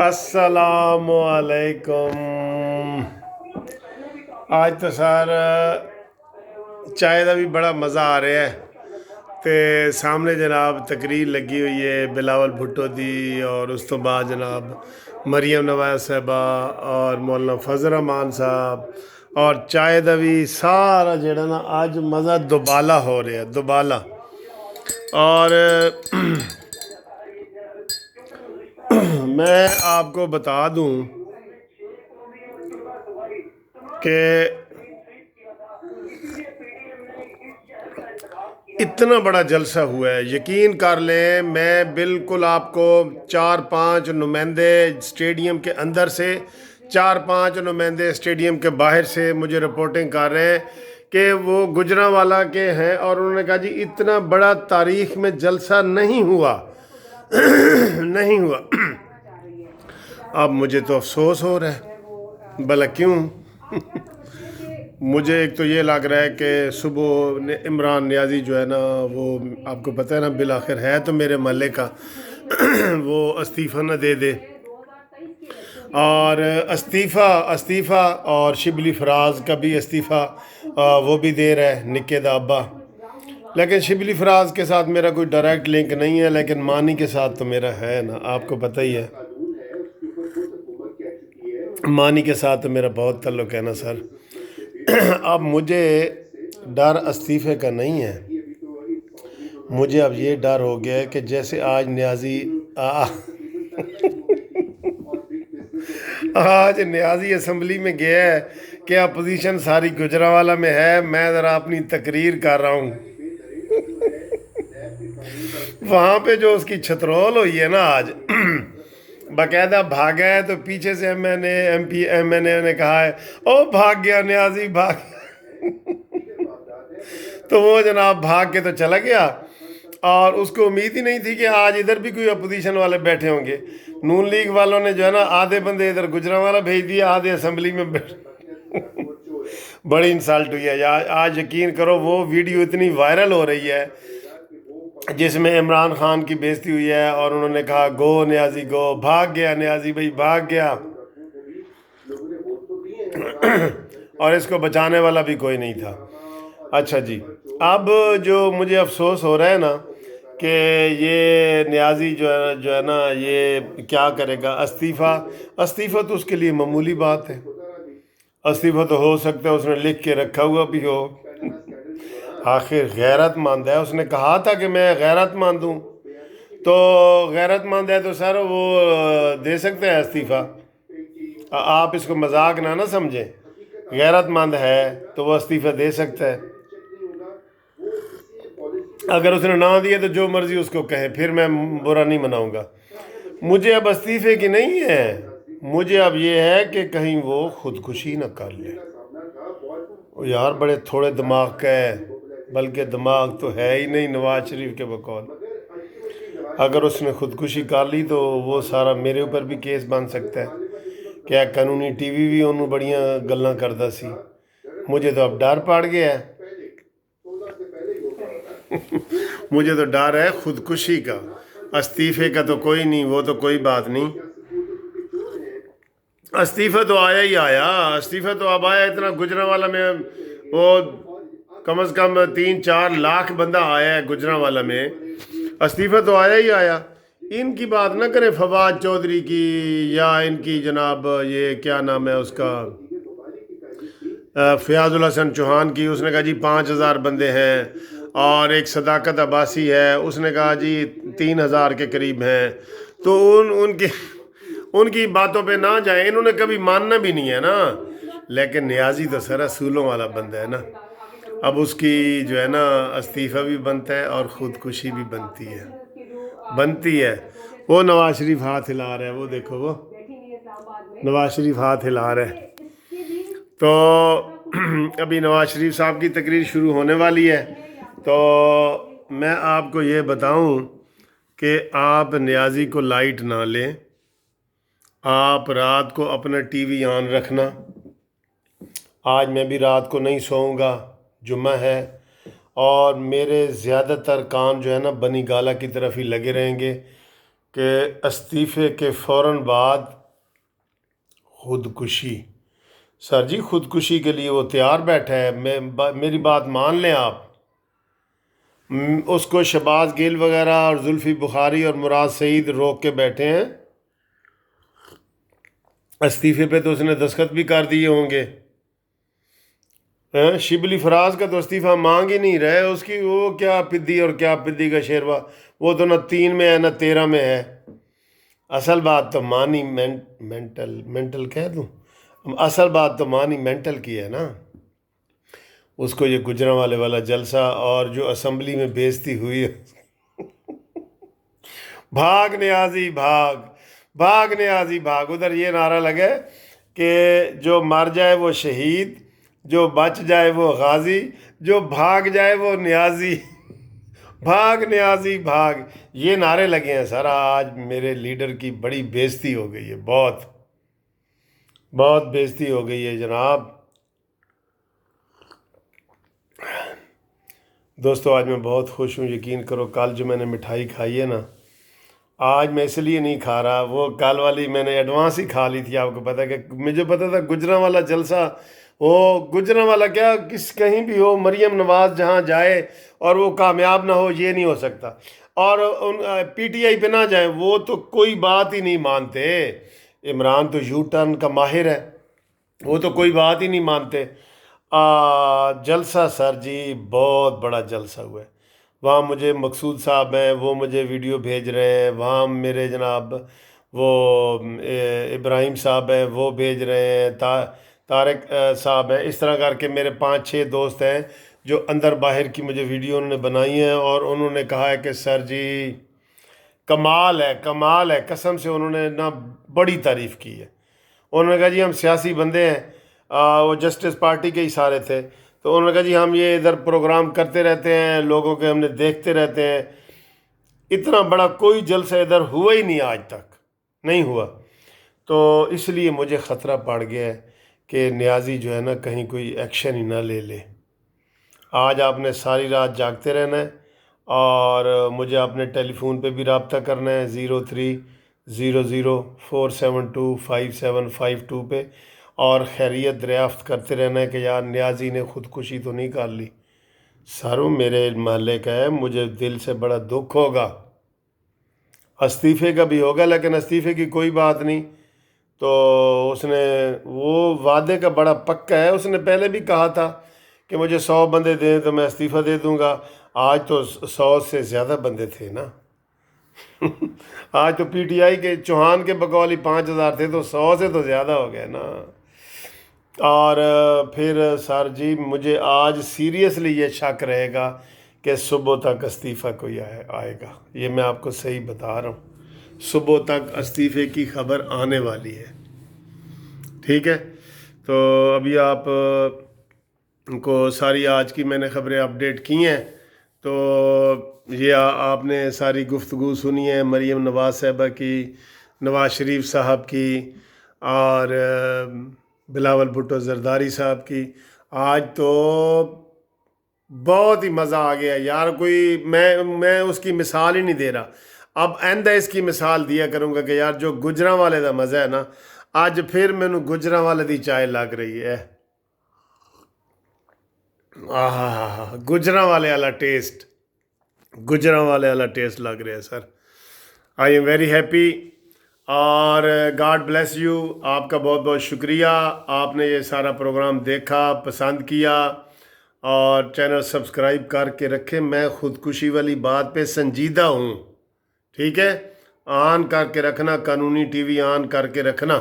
السلام علیکم۔ آج تو سر چائے کا بھی بڑا مزہ آ رہا ہے تے سامنے جناب تقریر لگی ہوئی ہے بلاول بھٹو دی، اور اس تو بعد جناب مریم نواز صاحبہ اور مولانا فضل رحمان صاحب، اور چائے کا بھی سارا جڑا نا اج مزہ دوبالا ہو رہا ہے، دوبالا۔ اور میں آپ کو بتا دوں کہ اتنا بڑا جلسہ ہوا ہے، یقین کر لیں میں بالکل آپ کو 4-5 نمائندے اسٹیڈیم کے اندر سے، 4-5 نمائندے اسٹیڈیم کے باہر سے مجھے رپورٹنگ کر رہے ہیں کہ وہ گجرانوالہ کے ہیں، اور انہوں نے کہا جی اتنا بڑا تاریخ میں جلسہ نہیں ہوا نہیں ہوا۔ اب مجھے تو افسوس ہو رہا ہے، بھلا کیوں؟ مجھے ایک تو یہ لگ رہا ہے کہ صبح عمران نیازی جو ہے نا، وہ آپ کو پتہ ہے نا بالآخر ہے تو میرے محلے کا، وہ استعفیٰ نہ دے دے، اور استعفیٰ اور شبلی فراز کا بھی استعفیٰ وہ بھی دے رہا ہے، نکے دا ابا۔ لیکن شبلی فراز کے ساتھ میرا کوئی ڈائریکٹ لنک نہیں ہے، لیکن مانی کے ساتھ تو میرا ہے نا، آپ کو پتہ ہی ہے مانی کے ساتھ تو میرا بہت تعلق ہے نا سر۔ اب مجھے ڈر استعفے کا نہیں ہے، مجھے اب یہ ڈر ہو گیا ہے کہ جیسے آج نیازی اسمبلی میں گیا ہے کہ اپوزیشن ساری گجرانوالہ میں ہے، میں ذرا اپنی تقریر کر رہا ہوں وہاں پہ جو اس کی چھترول ہوئی ہے نا آج، باقاعدہ بھاگا ہے تو پیچھے سے ایم این اے نے کہا ہے او بھاگ گیا نیازی بھاگ گیا۔ تو وہ جناب بھاگ کے تو چلا گیا، اور اس کو امید ہی نہیں تھی کہ آج ادھر بھی کوئی اپوزیشن والے بیٹھے ہوں گے۔ نون لیگ والوں نے جو ہے نا آدھے بندے ادھر گجرانوالہ بھیج دیے، آدھے اسمبلی میں بڑی انسلٹ ہوئی ہے آج، یقین کرو وہ ویڈیو اتنی وائرل ہو رہی ہے جس میں عمران خان کی بےزتی ہوئی ہے، اور انہوں نے کہا گو نیازی گو، بھاگ گیا نیازی بھائی بھاگ گیا، اور اس کو بچانے والا بھی کوئی نہیں تھا۔ اچھا جی، اب جو مجھے افسوس ہو رہا ہے نا کہ یہ نیازی جو ہے نا یہ کیا کرے گا، استعفیٰ تو اس کے لیے معمولی بات ہے، استعفیٰ تو ہو سکتا ہے اس نے لکھ کے رکھا ہوا بھی ہو، آخر غیرت مند ہے، اس نے کہا تھا کہ میں غیرت مند ہوں، تو غیرت مند ہے تو سر وہ دے سکتے ہیں استعفیٰ، آپ اس کو مذاق نہ سمجھیں، غیرت مند ہے تو وہ استعفیٰ دے سکتا ہے، اگر اس نے نہ دیا تو جو مرضی اس کو کہے، پھر میں برا نہیں مناؤں گا۔ مجھے اب استعفے کی نہیں ہے، مجھے اب یہ ہے کہ کہیں وہ خودکشی نہ کر لے۔ یار بڑے تھوڑے دماغ کا ہے، بلکہ دماغ تو ہے ہی نہیں نواز شریف کے بقول، اگر اس نے خودکشی کر لی تو وہ سارا میرے اوپر بھی کیس بن سکتا ہے، کیا قانونی ٹی وی بھی انہوں بڑیاں گلاں کردہ سی، مجھے تو اب ڈر پڑ گیا ہے مجھے تو ڈر ہے خودکشی کا، استعفے کا تو کوئی نہیں، وہ تو کوئی بات نہیں، استعفیٰ تو آیا ہی آیا، استعفیٰ تو اب آیا، اتنا گجرانوالہ میں وہ کم از کم 3-4 لاکھ بندہ آیا ہے گجرانوالہ میں، استعفیٰ تو آیا ہی آیا۔ ان کی بات نہ کریں فواد چودھری کی، یا ان کی جناب یہ کیا نام ہے اس کا فیاض الحسن چوہان کی، اس نے کہا جی 5,000 بندے ہیں، اور ایک صداقت عباسی ہے، اس نے کہا جی 3,000 کے قریب ہیں، تو ان کی باتوں پہ نہ جائیں، انہوں نے کبھی ماننا بھی نہیں ہے نا، لیکن نیازی تو سر اصولوں والا بندہ ہے نا، اب اس کی جو ہے نا استعفیٰ بھی بنتا ہے اور خودکشی بھی بنتی ہے۔ وہ نواز شریف ہاتھ ہلا رہا ہے، وہ دیکھو وہ نواز شریف ہاتھ ہلا رہا ہے، تو ابھی نواز شریف صاحب کی تقریر شروع ہونے والی ہے، تو میں آپ کو یہ بتاؤں کہ آپ نیازی کو لائٹ نہ لیں، آپ رات کو اپنا ٹی وی آن رکھنا، آج میں بھی رات کو نہیں سوؤں گا، جمعہ ہے، اور میرے زیادہ تر کام جو ہے نا بنی گالہ کی طرف ہی لگے رہیں گے، کہ استعفے کے فوراً بعد خودکشی. سر جی خودکشی کے لیے وہ تیار بیٹھا ہے. میری بات مان لیں آپ. اس کو شہباز گل وغیرہ اور زلفی بخاری اور مراد سعید روک کے بیٹھے ہیں. استعفے پہ تو اس نے دستخط بھی کر دیے ہوں گے. شبلی فراز کا تو استعفیٰ مانگ ہی نہیں رہے. اس کی وہ کیا پدی اور کیا پدی کا شیروا، وہ تو نہ 3 میں ہے نہ 13 میں ہے. اصل بات تو مانی مینٹل کہہ دوں، اصل بات تو مانی مینٹل کی ہے نا. اس کو یہ گجرانوالے والا جلسہ اور جو اسمبلی میں بےعزتی ہوئی ہے. بھاگ نیازی بھاگ، بھاگ نیازی بھاگ. ادھر یہ نعرہ لگے کہ جو مر جائے وہ شہید، جو بچ جائے وہ غازی، جو بھاگ جائے وہ نیازی. بھاگ نیازی بھاگ، یہ نعرے لگے ہیں سر. آج میرے لیڈر کی بڑی بےعزتی ہو گئی ہے، بہت بہت بےعزتی ہو گئی ہے جناب. دوستو آج میں بہت خوش ہوں. یقین کرو کل جو میں نے مٹھائی کھائی ہے نا، آج میں اس لیے نہیں کھا رہا. وہ کل والی میں نے ایڈوانس ہی کھا لی تھی. آپ کو پتہ ہے کہ مجھے پتہ تھا گجرانوالا جلسہ، وہ گجرانوالا کیا کہیں بھی ہو، مریم نواز جہاں جائے اور وہ کامیاب نہ ہو، یہ نہیں ہو سکتا. اور پی ٹی آئی پہ نہ جائیں، وہ تو کوئی بات ہی نہیں مانتے. عمران تو یو ٹرن کا ماہر ہے، وہ تو کوئی بات ہی نہیں مانتے. جلسہ سر جی بہت بڑا جلسہ ہوا ہے. وہاں مجھے مقصود صاحب ہیں، وہ مجھے ویڈیو بھیج رہے ہیں. وہاں میرے جناب وہ ابراہیم صاحب ہیں، وہ بھیج رہے ہیں. طارق صاحب ہیں. اس طرح کر کے میرے 5-6 دوست ہیں جو اندر باہر کی مجھے ویڈیو انہوں نے بنائی ہیں، اور انہوں نے کہا ہے کہ سر جی کمال ہے، کمال ہے. قسم سے انہوں نے نا بڑی تعریف کی ہے. انہوں نے کہا جی ہم سیاسی بندے ہیں. وہ جسٹس پارٹی کے ہی سارے تھے. تو انہوں نے کہا جی ہم یہ ادھر پروگرام کرتے رہتے ہیں، لوگوں کے ہم نے دیکھتے رہتے ہیں. اتنا بڑا کوئی جلسہ ادھر ہوا ہی نہیں، آج تک نہیں ہوا. تو اس لیے مجھے خطرہ پڑ گیا ہے کہ نیازی جو ہے نا کہیں کوئی ایکشن ہی نہ لے لے. آج آپ نے ساری رات جاگتے رہنا ہے، اور مجھے اپنے ٹیلی فون پہ بھی رابطہ کرنا ہے 030047255752 پہ، اور خیریت دریافت کرتے رہنا ہے کہ یار نیازی نے خودکشی تو نہیں کر لی. سر وہ میرے محلے کا ہے، مجھے دل سے بڑا دکھ ہوگا. استعفے کا بھی ہوگا، لیکن استعفے کی کوئی بات نہیں. تو اس نے وہ وعدے کا بڑا پکا ہے. اس نے پہلے بھی کہا تھا کہ مجھے 100 بندے دیں تو میں استعفیٰ دے دوں گا. آج تو 100 سے زیادہ بندے تھے نا. آج تو پی ٹی آئی کے چوہان کے بقول ہی 5000 تھے، تو 100 سے تو زیادہ ہو گئے نا. اور پھر سر جی مجھے آج سیریسلی یہ شک رہے گا کہ صبح تک استعفیٰ کوئی آئے گا. یہ میں آپ کو صحیح بتا رہا ہوں، صبح تک استعفے کی خبر آنے والی ہے. ٹھیک ہے. تو ابھی آپ کو ساری آج کی میں نے خبریں اپڈیٹ کی ہیں. تو یہ آپ نے ساری گفتگو سنی ہے مریم نواز صاحبہ کی، نواز شریف صاحب کی، اور بلاول بھٹو زرداری صاحب کی. آج تو بہت ہی مزہ آ گیا یار. کوئی میں اس کی مثال ہی نہیں دے رہا. اب آئندہ اس کی مثال دیا کروں گا کہ یار جو گجرانوالے دا مزہ ہے نا، اج پھر مینوں گجرانوالے دی چائے لگ رہی ہے. گجرانوالے والا ٹیسٹ، گجرانوالے والا ٹیسٹ لگ رہا ہے سر. آئی ایم ویری ہیپی، اور گاڈ بلیس یو. آپ کا بہت بہت شکریہ. آپ نے یہ سارا پروگرام دیکھا، پسند کیا، اور چینل سبسکرائب کر کے رکھے. میں خودکشی والی بات پہ سنجیدہ ہوں. ٹھیک ہے. آن کر کے رکھنا، قانونی ٹی وی آن کر کے رکھنا.